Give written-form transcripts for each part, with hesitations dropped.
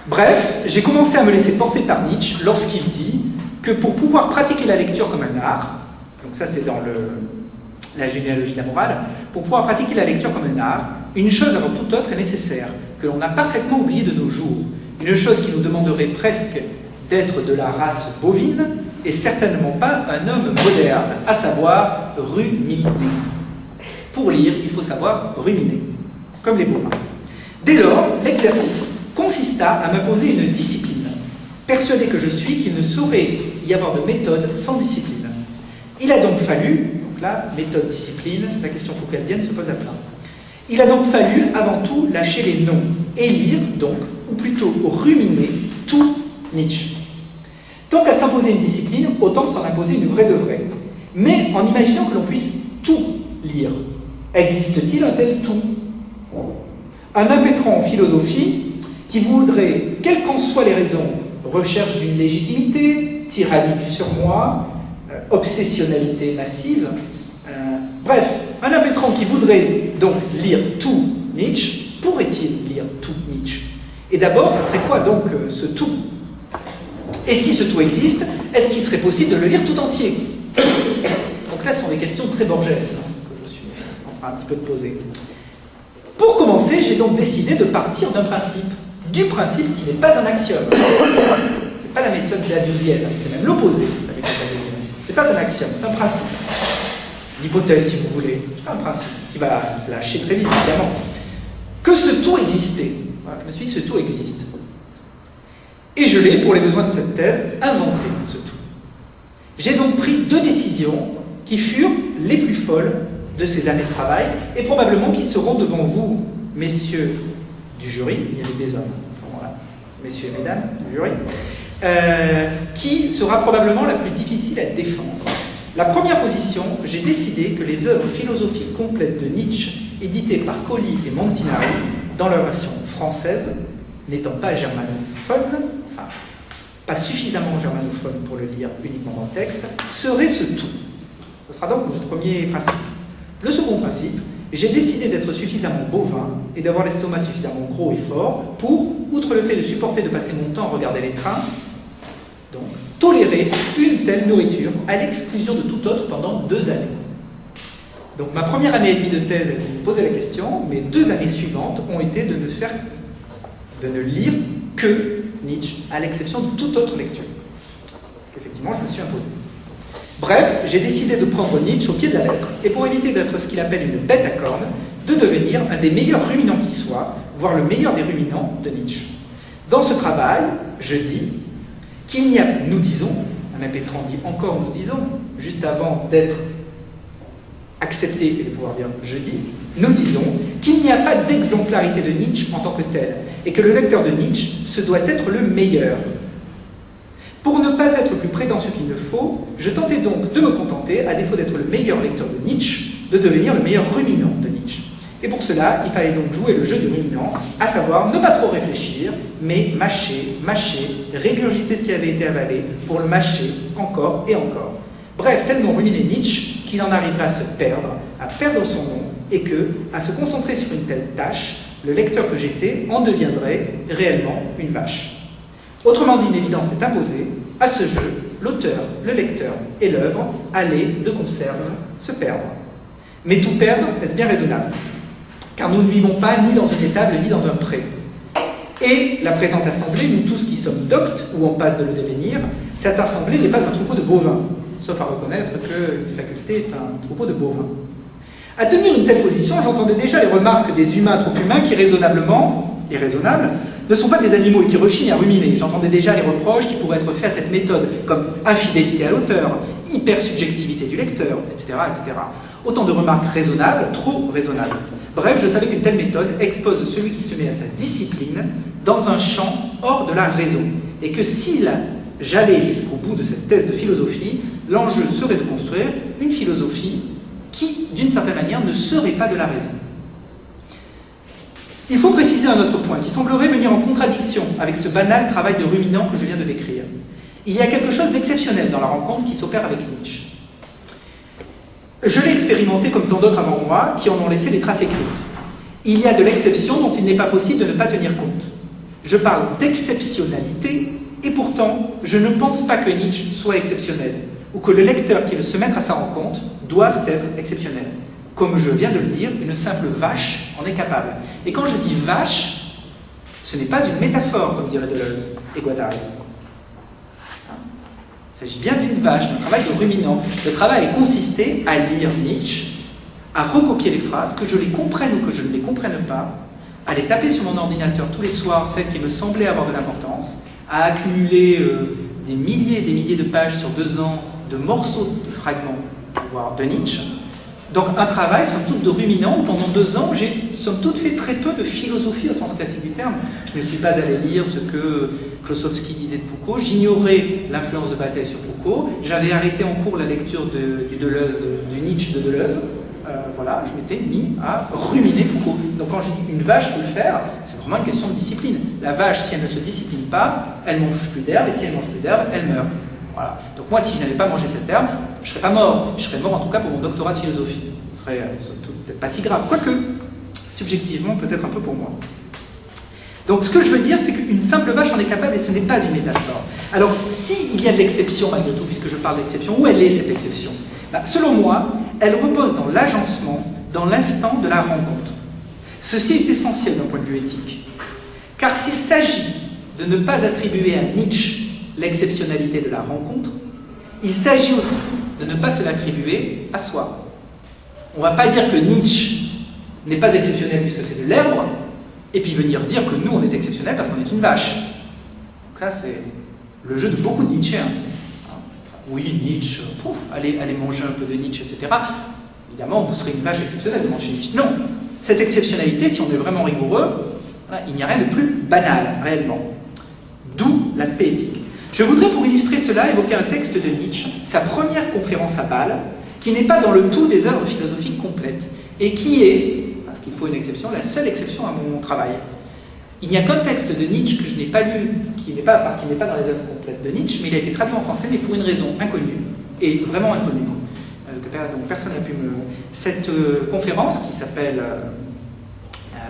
Bref, j'ai commencé à me laisser porter par Nietzsche lorsqu'il dit que pour pouvoir pratiquer la lecture comme un art, donc ça c'est dans la généalogie de la morale, pour pouvoir pratiquer la lecture comme un art, une chose avant toute autre est nécessaire, que l'on a parfaitement oublié de nos jours, une chose qui nous demanderait presque d'être de la race bovine, et certainement pas un homme moderne, à savoir ruminer. Pour lire, il faut savoir ruminer, comme les bovins. Dès lors, l'exercice consista à m'imposer une discipline, persuadé que je suis qu'il ne saurait y avoir de méthode sans discipline. Il a donc fallu, donc là, méthode, discipline, la question foucaldienne se pose à plat. Il a donc fallu avant tout lâcher les noms et lire donc, ou plutôt ruminer, tout Nietzsche. Tant qu'à s'imposer une discipline, autant s'en imposer une vraie de vraie. Mais en imaginant que l'on puisse tout lire, existe-t-il un tel tout? Un impétrant en philosophie qui voudrait, quelles qu'en soient les raisons, recherche d'une légitimité, tyrannie du surmoi, obsessionnalité massive, bref, un impétrant qui voudrait donc lire tout Nietzsche, pourrait-il lire tout Nietzsche? Et d'abord, ça serait quoi donc ce tout? Et si ce tout existe, est-ce qu'il serait possible de le lire tout entier? Donc là, ce sont des questions très borgesses que je suis en train un petit peu de poser. Pour commencer, j'ai donc décidé de partir d'un principe, du principe qui n'est pas un axiome. C'est pas la méthode ladusienne, c'est même l'opposé de la méthode ladusienne. C'est pas un axiome, c'est un principe. L'hypothèse, si vous voulez, c'est un principe qui va se lâcher très vite, évidemment. Que ce tout existait. Voilà, je me suis dit, ce tout existe. Et je l'ai, pour les besoins de cette thèse, inventé, ce tout. J'ai donc pris deux décisions qui furent les plus folles de ces années de travail, et probablement qui seront devant vous, messieurs du jury, il y avait des hommes à ce moment-là, messieurs et mesdames du jury, qui sera probablement la plus difficile à défendre. La première position, j'ai décidé que les œuvres philosophiques complètes de Nietzsche, éditées par Colli et Montinari, dans leur version française, n'étant pas germanophone, enfin, pas suffisamment germanophone pour le lire uniquement dans le texte, serait ce tout. Ce sera donc mon premier principe. Le second principe, j'ai décidé d'être suffisamment bovin et d'avoir l'estomac suffisamment gros et fort pour, outre le fait de supporter de passer mon temps à regarder les trains, donc tolérer une telle nourriture à l'exclusion de tout autre pendant 2 années. Donc ma première année et demie de thèse était de me poser la question, mes 2 années suivantes ont été de ne lire que Nietzsche, à l'exception de toute autre lecture. Parce qu'effectivement, je me suis imposé. Bref, j'ai décidé de prendre Nietzsche au pied de la lettre, et pour éviter d'être ce qu'il appelle une bête à cornes, de devenir un des meilleurs ruminants qui soit, voire le meilleur des ruminants de Nietzsche. Dans ce travail, je dis qu'il n'y a, nous disons, un impétrant dit encore nous disons, juste avant d'être accepté et de pouvoir dire je dis, nous disons qu'il n'y a pas d'exemplarité de Nietzsche en tant que tel, et que le lecteur de Nietzsche se doit être le meilleur. Pour ne pas être plus prétentieux qu'il ne faut, je tentais donc de me contenter, à défaut d'être le meilleur lecteur de Nietzsche, de devenir le meilleur ruminant de Nietzsche. Et pour cela, il fallait donc jouer le jeu du ruminant, à savoir ne pas trop réfléchir, mais mâcher, mâcher, régurgiter ce qui avait été avalé, pour le mâcher encore et encore. Bref, tellement ruminer Nietzsche qu'il en arriverait à perdre son nom, et que, à se concentrer sur une telle tâche, le lecteur que j'étais en deviendrait réellement une vache. Autrement dit, une évidence est imposée, à ce jeu, l'auteur, le lecteur et l'œuvre allaient, de conserve, se perdre. Mais tout perdre, est-ce bien raisonnable? Car nous ne vivons pas ni dans une étable, ni dans un pré. Et la présente assemblée, nous tous qui sommes doctes, ou en passe de le devenir, cette assemblée n'est pas un troupeau de bovins, sauf à reconnaître qu'une faculté est un troupeau de bovins. À tenir une telle position, j'entendais déjà les remarques des humains trop humains qui, raisonnablement, irraisonnables, ne sont pas des animaux et qui rechignent à ruminer. J'entendais déjà les reproches qui pourraient être faits à cette méthode, comme infidélité à l'auteur, hypersubjectivité du lecteur, etc., etc. Autant de remarques raisonnables, trop raisonnables. Bref, je savais qu'une telle méthode expose celui qui se met à sa discipline dans un champ hors de la raison, et que si j'allais jusqu'au bout de cette thèse de philosophie, l'enjeu serait de construire une philosophie qui, d'une certaine manière, ne serait pas de la raison. Il faut préciser un autre point qui semblerait venir en contradiction avec ce banal travail de ruminant que je viens de décrire. Il y a quelque chose d'exceptionnel dans la rencontre qui s'opère avec Nietzsche. Je l'ai expérimenté comme tant d'autres avant moi qui en ont laissé des traces écrites. Il y a de l'exception dont il n'est pas possible de ne pas tenir compte. Je parle d'exceptionnalité, et pourtant, je ne pense pas que Nietzsche soit exceptionnel, ou que le lecteur qui veut se mettre à sa rencontre doive être exceptionnel. Comme je viens de le dire, une simple vache en est capable. Et quand je dis vache, ce n'est pas une métaphore, comme dirait Deleuze et Guattari. Il s'agit bien d'une vache, d'un travail de ruminant. Le travail consistait à lire Nietzsche, à recopier les phrases, que je les comprenne ou que je ne les comprenne pas, à les taper sur mon ordinateur tous les soirs, celles qui me semblaient avoir de l'importance, à accumuler des milliers de pages sur 2 ans de morceaux, de fragments, voire de Nietzsche. Donc un travail, somme toute, de ruminant, où pendant 2 ans, j'ai, somme toute, fait très peu de philosophie au sens classique du terme. Je ne suis pas allé lire ce que Klossowski disait de Foucault, j'ignorais l'influence de Bataille sur Foucault, j'avais arrêté en cours la lecture du Nietzsche de Deleuze. Voilà, je m'étais mis à ruminer Foucault. Donc quand je dis une vache peut le faire, c'est vraiment une question de discipline. La vache, si elle ne se discipline pas, elle mange plus d'herbe, et si elle mange plus d'herbe, elle meurt. Voilà. Donc moi, si je n'avais pas mangé cette herbe, je ne serais pas mort. Je serais mort en tout cas pour mon doctorat de philosophie. Ce serait peut-être pas si grave. Quoique, subjectivement, peut-être un peu pour moi. Donc ce que je veux dire, c'est qu'une simple vache en est capable et ce n'est pas une métaphore. Alors, s'il y a de l'exception malgré tout, puisque je parle d'exception, où elle est cette exception? Selon moi, elle repose dans l'agencement, dans l'instant de la rencontre. Ceci est essentiel d'un point de vue éthique. Car s'il s'agit de ne pas attribuer à Nietzsche l'exceptionnalité de la rencontre, il s'agit aussi de ne pas se l'attribuer à soi. On ne va pas dire que Nietzsche n'est pas exceptionnel puisque c'est de l'herbe, et puis venir dire que nous, on est exceptionnel parce qu'on est une vache. Donc ça, c'est le jeu de beaucoup de Nietzschéens. Oui, Nietzsche, allez manger un peu de Nietzsche, etc. Évidemment, vous serez une vache exceptionnelle de manger Nietzsche. Non, cette exceptionnalité, si on est vraiment rigoureux, voilà, il n'y a rien de plus banal, réellement. D'où l'aspect éthique. Je voudrais, pour illustrer cela, évoquer un texte de Nietzsche, sa première conférence à Bâle, qui n'est pas dans le tout des œuvres philosophiques complètes, et qui est, parce qu'il faut une exception, la seule exception à mon travail. Il n'y a qu'un texte de Nietzsche que je n'ai pas lu, parce qu'il n'est pas dans les œuvres complètes de Nietzsche, mais il a été traduit en français, mais pour une raison inconnue, et vraiment inconnue. Donc personne n'a pu me... Cette conférence, qui s'appelle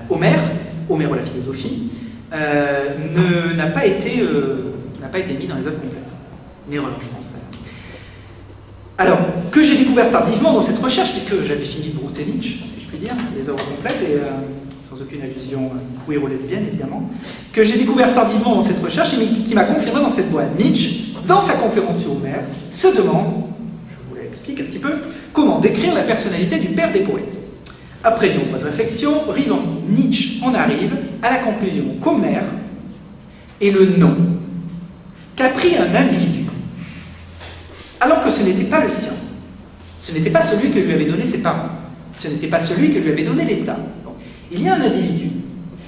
Homère ou la philosophie, n'a pas été mise dans les œuvres complètes. Une erreur, je pense. Alors, que j'ai découvert tardivement dans cette recherche, puisque j'avais fini de brouter Nietzsche, si je puis dire, les œuvres complètes, et sans aucune allusion queer ou lesbienne, évidemment, que j'ai découvert tardivement dans cette recherche, et qui m'a confirmé dans cette voie. Nietzsche, dans sa conférence sur Homère, se demande, je vous l'explique un petit peu, comment décrire la personnalité du père des poètes. Après de nombreuses réflexions, Nietzsche en arrive à la conclusion qu'Homère est le nom qu'a pris un individu, alors que ce n'était pas le sien. Ce n'était pas celui que lui avaient donné ses parents. Ce n'était pas celui que lui avait donné l'État. Il y a un individu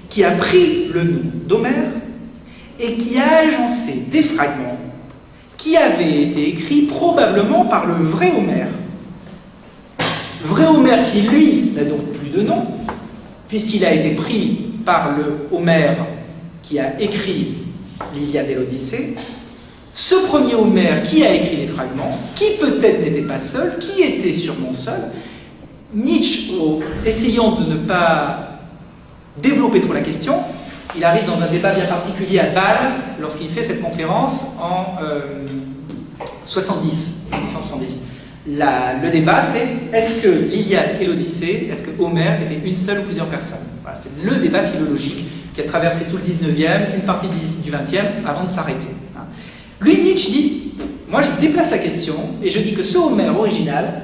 qui a pris le nom d'Homère et qui a agencé des fragments qui avaient été écrits probablement par le vrai Homère. Vrai Homère qui, lui, n'a donc plus de nom, puisqu'il a été pris par le Homère qui a écrit l'Iliade et l'Odyssée. Ce premier Homère qui a écrit les fragments, qui peut-être n'était pas seul, qui était sûrement seul. Nietzsche, essayant de ne pas développer trop la question, il arrive dans un débat bien particulier à Bâle, lorsqu'il fait cette conférence en 1970. Le débat, c'est est-ce que l'Iliade et l'Odyssée, est-ce que Homère était une seule ou plusieurs personnes? Voilà, c'est le débat philologique qui a traversé tout le 19e, une partie du 20e, avant de s'arrêter. Lui, Nietzsche dit, moi je déplace la question, et je dis que ce Homère original,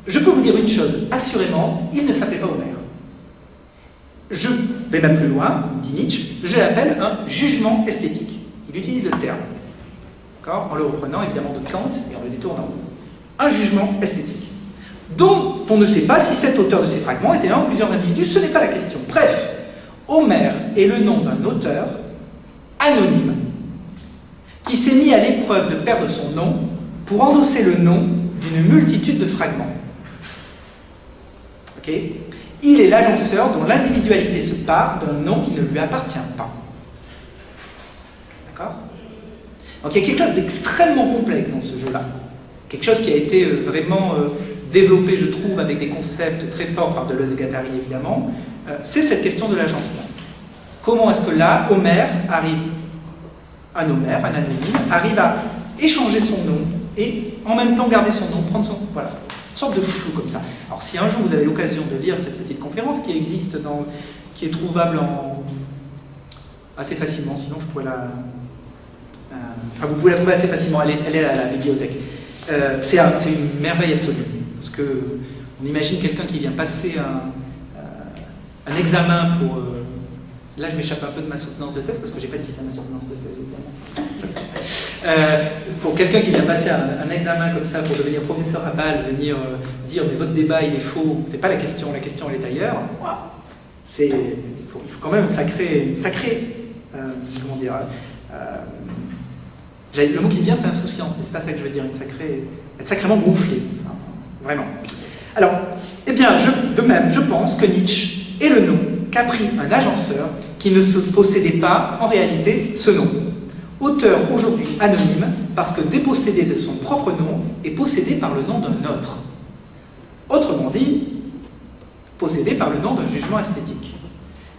je peux vous dire une chose, assurément, il ne s'appelait pas Homère. Je vais même plus loin, dit Nietzsche, je l'appelle un jugement esthétique. Il utilise le terme, en le reprenant évidemment de Kant et en le détournant. Un jugement esthétique, dont on ne sait pas si cet auteur de ces fragments était un ou plusieurs individus, ce n'est pas la question. Bref, Homère est le nom d'un auteur anonyme qui s'est mis à l'épreuve de perdre son nom pour endosser le nom d'une multitude de fragments. Okay. Il est l'agenceur dont l'individualité se part d'un nom qui ne lui appartient pas. D'accord? Donc il y a quelque chose d'extrêmement complexe dans ce jeu-là. Quelque chose qui a été vraiment développé, je trouve, avec des concepts très forts par Deleuze et Guattari, évidemment. C'est cette question de l'agencement. Comment est-ce que là, Homère arrive, un anonyme, arrive à échanger son nom et en même temps garder son nom, prendre son... Voilà, une sorte de flou comme ça. Alors si un jour vous avez l'occasion de lire cette petite conférence qui existe, qui est trouvable assez facilement, sinon je pourrais la... Enfin, vous pouvez la trouver assez facilement, elle est à la bibliothèque. C'est une merveille absolue, parce que on imagine quelqu'un qui vient passer un examen pour... là, je m'échappe un peu de ma soutenance de thèse, parce que j'ai pas dit ça, ma soutenance de thèse, évidemment. Pour quelqu'un qui vient passer un examen comme ça, pour devenir professeur à Bâle, venir dire « mais votre débat, il est faux », c'est pas la question elle est ailleurs. Il faut quand même une sacrée comment dire... le mot qui me vient, c'est insouciance, mais c'est pas ça que je veux dire, être sacrément gonflé, enfin, vraiment. Alors, eh bien, de même, je pense que Nietzsche est le nom qu'a pris un agenceur qui ne se possédait pas, en réalité, ce nom. Auteur aujourd'hui anonyme, parce que dépossédé de son propre nom et possédé par le nom d'un autre. Autrement dit, possédé par le nom d'un jugement esthétique.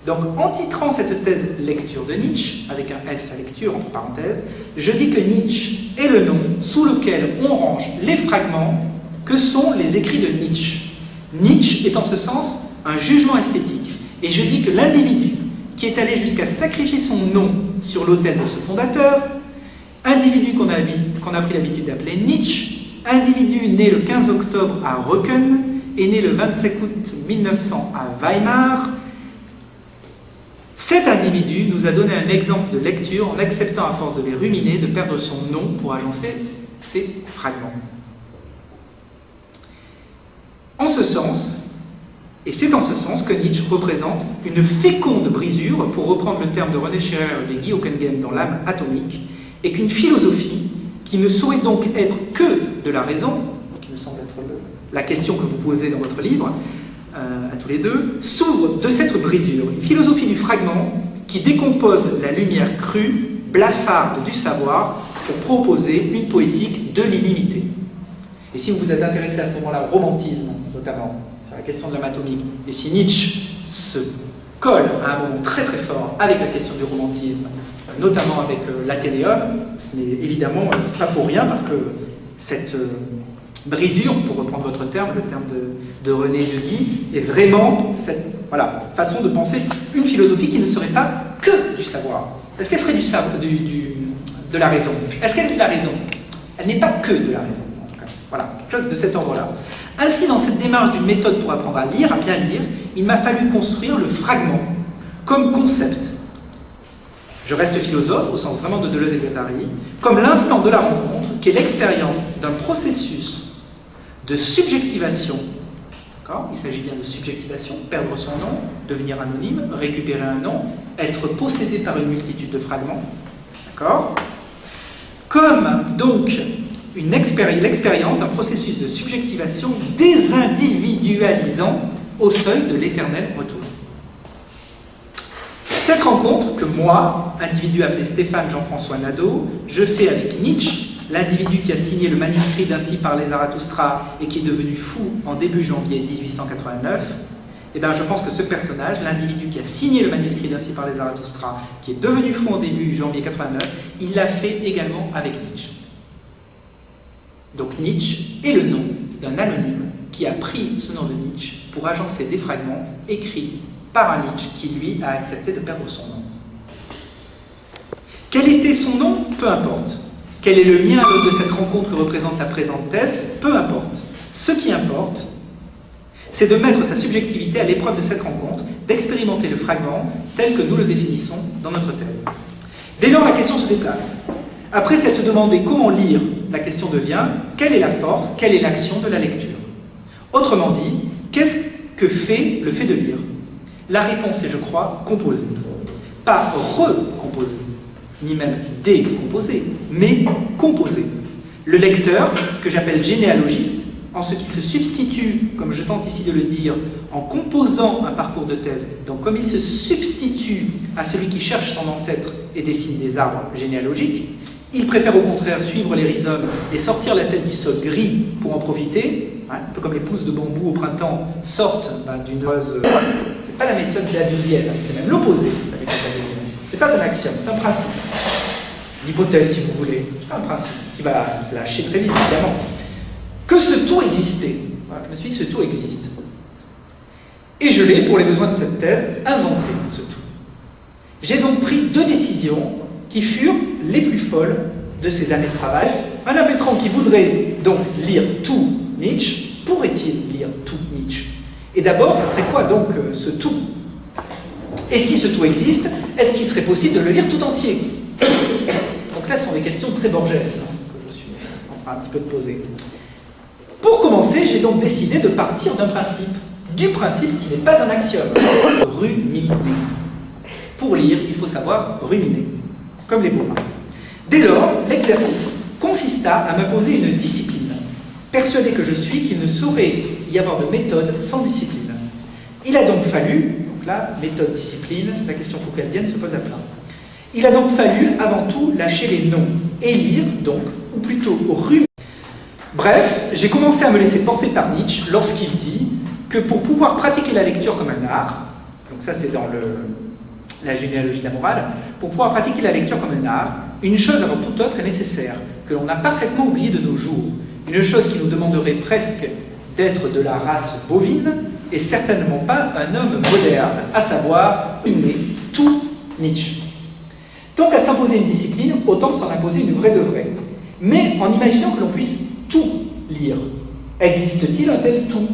Donc, en titrant cette thèse lecture de Nietzsche, avec un S à lecture entre parenthèses, je dis que Nietzsche est le nom sous lequel on range les fragments que sont les écrits de Nietzsche. Nietzsche est en ce sens un jugement esthétique. Et je dis que l'individu qui est allé jusqu'à sacrifier son nom sur l'autel de ce fondateur, individu qu'on a pris l'habitude d'appeler Nietzsche, individu né le 15 octobre à Röcken et né le 25 août 1900 à Weimar, cet individu nous a donné un exemple de lecture en acceptant à force de les ruminer de perdre son nom pour agencer ses fragments. En ce sens, et c'est en ce sens que Nietzsche représente une féconde brisure, pour reprendre le terme de René Scherrer et Guy Hockenheim dans L'âme atomique, et qu'une philosophie qui ne saurait donc être que de la raison, qui me semble être la question que vous posez dans votre livre, à tous les deux, s'ouvre de cette brisure, une philosophie du fragment qui décompose la lumière crue, blafarde du savoir, pour proposer une poétique de l'illimité. Et si vous vous êtes intéressé à ce moment-là au romantisme, notamment, sur la question de l'âme atomique, et si Nietzsche se colle à un moment très très fort avec la question du romantisme, notamment avec l'Athénéum, ce n'est évidemment pas pour rien, parce que cette brisure, pour reprendre votre terme, le terme de René et de Guy, est vraiment cette façon de penser une philosophie qui ne serait pas que du savoir. Est-ce qu'elle serait de la raison? Est-ce qu'elle est de la raison? Elle n'est pas que de la raison, en tout cas. Voilà, quelque chose de cet ordre-là. Ainsi, dans cette démarche d'une méthode pour apprendre à lire, à bien lire, il m'a fallu construire le fragment comme concept. Je reste philosophe, au sens vraiment de Deleuze et Guattari, comme l'instant de la rencontre, qui est l'expérience d'un processus de subjectivation. Il s'agit bien de subjectivation, perdre son nom, devenir anonyme, récupérer un nom, être possédé par une multitude de fragments. D'accord? Comme donc l'expérience, un processus de subjectivation désindividualisant au seuil de l'éternel retour. Cette rencontre que moi, individu appelé Stéphane Jean-François Nadeau, je fais avec Nietzsche, l'individu qui a signé le manuscrit d'Ainsi parlait Zarathustra et qui est devenu fou en début janvier 1889, eh bien je pense que ce personnage, l'individu qui a signé le manuscrit d'Ainsi parlait Zarathustra, qui est devenu fou en début janvier 89, il l'a fait également avec Nietzsche. Donc Nietzsche est le nom d'un anonyme qui a pris ce nom de Nietzsche pour agencer des fragments écrits par un Nietzsche qui, lui, a accepté de perdre son nom. Quel était son nom? Peu importe. Quel est le lien de cette rencontre que représente la présente thèse? Peu importe. Ce qui importe, c'est de mettre sa subjectivité à l'épreuve de cette rencontre, d'expérimenter le fragment tel que nous le définissons dans notre thèse. Dès lors, la question se déplace. Après s'être demandé comment lire, la question devient quelle est la force, quelle est l'action de la lecture? Autrement dit, qu'est-ce que fait le fait de lire? La réponse est, je crois, composer. Pas recomposer, ni même décomposer, mais composer. Le lecteur, que j'appelle généalogiste, en ce qu'il se substitue, comme je tente ici de le dire, en composant un parcours de thèse, donc comme il se substitue à celui qui cherche son ancêtre et dessine des arbres généalogiques, il préfère au contraire suivre les rhizomes et sortir la tête du sol gris pour en profiter, un peu comme les pousses de bambou au printemps sortent d'une oise. C'est pas la méthode de la douzième, c'est même l'opposé de la méthode de la douzième. pas un axiome, c'est un principe. Une hypothèse, si vous voulez, c'est un principe qui va se lâcher très vite, évidemment. Que ce tout existait. Voilà, je me suis dit, ce tout existe. Et je l'ai, pour les besoins de cette thèse, inventé, ce tout. J'ai donc pris deux décisions qui furent les plus folles de ces années de travail. Un impétrant qui voudrait donc lire tout Nietzsche, pourrait-il lire tout Nietzsche? Et d'abord, ça serait quoi donc ce tout? Et si ce tout existe, est-ce qu'il serait possible de le lire tout entier? Donc là, ce sont des questions très Borges que je suis en train un petit peu de poser. Pour commencer, j'ai donc décidé de partir d'un principe, du principe qui n'est pas un axiome, ruminer. Pour lire, il faut savoir ruminer, comme les bovins. Dès lors, l'exercice consista à m'imposer une discipline, persuadé que je suis qu'il ne saurait y avoir de méthode sans discipline. Il a donc fallu, donc là, méthode, discipline, la question foucaldienne se pose à plat. Il a donc fallu, avant tout, lâcher les noms, et lire, donc, ou plutôt ruminer. Bref, j'ai commencé à me laisser porter par Nietzsche lorsqu'il dit que pour pouvoir pratiquer la lecture comme un art, donc ça c'est dans la généalogie de la morale, pour pouvoir pratiquer la lecture comme un art, une chose avant toute autre est nécessaire, que l'on a parfaitement oubliée de nos jours, une chose qui nous demanderait presque d'être de la race bovine, et certainement pas un homme moderne, à savoir inné tout Nietzsche. Tant qu'à s'imposer une discipline, autant s'en imposer une vraie de vraie, mais en imaginant que l'on puisse tout lire. Existe-t-il un tel tout?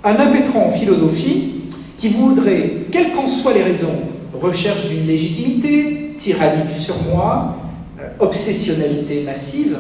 Un impétrant en philosophie qui voudrait, quelles qu'en soient les raisons, recherche d'une légitimité, tyrannie du surmoi, obsessionnalité massive,